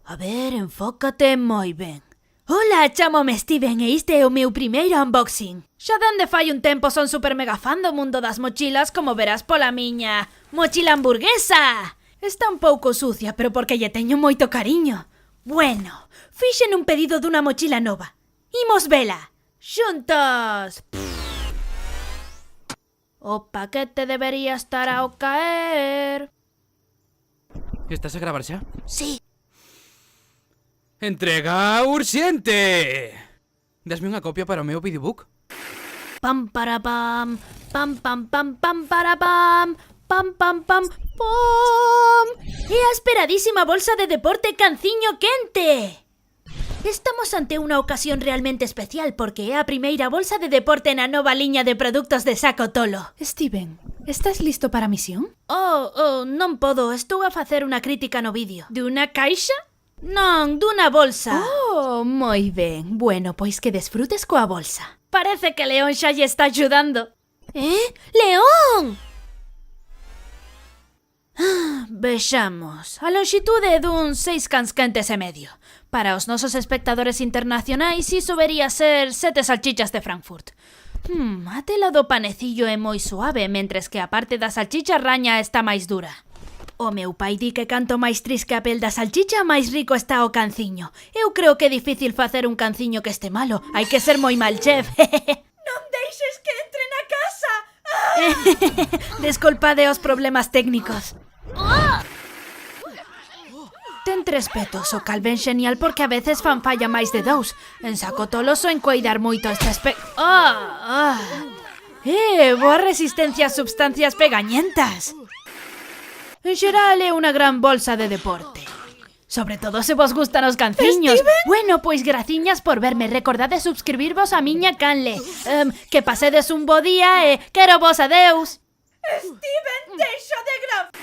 A ver, enfócate moi ben. Hola, chámome Steven e este é o meu primeiro unboxing. Xa dende fai un tempo son super mega fan do mundo das mochilas, como verás pola miña mochila hamburguesa. Está un pouco sucia, pero porque lle teño moito cariño. Bueno, fixen un pedido dunha mochila nova. Imos vela. Xuntos. O paquete debería estar ao caer. Estás a gravar xa? Sí. Entrega urxente! Dasme unha copia para o meu videobook? Pam para pam, pam pam pam pam para pam, pam pam pam pam. E a esperadísima bolsa de deporte Canciño Quente. Estamos ante unha ocasión realmente especial porque é a primeira bolsa de deporte na nova liña de produtos de Saco Tolo. Steven, estás listo para a misión? Non podo, estou a facer unha crítica no vídeo. Dunha caixa? Non, dunha bolsa. Oh, moi ben. Bueno, pois que desfrutes coa bolsa. Parece que León xa lle está axudando. León! Vexamos. A lonxitude é dun 6 cans quentes e medio. Para os nosos espectadores internacionais iso vería ser 7 salchichas de Frankfurt. A tela do panecillo é moi suave, mentres que a parte da salchicha raña está máis dura. O meu pai di que canto máis trisque a pel da salchicha, máis rico está o canciño. Eu creo que é difícil facer un canciño que este malo. Hai que ser moi mal chef. Non deixes que entre na casa. Desculpade os problemas técnicos. Ten 3 petos, o cal ben xenial porque a veces fan falla máis de 2. En Saco Tolo soen coidar moito este aspecto. Boa resistencia a substancias pegañentas. En xeral é unha gran bolsa de deporte. Sobre todo se vos gustan os canciños. Steven? Bueno, pois graciñas por verme. Recordade subscribirvos a miña canle. Que pasedes un bo día e quero vos adeus. Steven, deixa de gravar.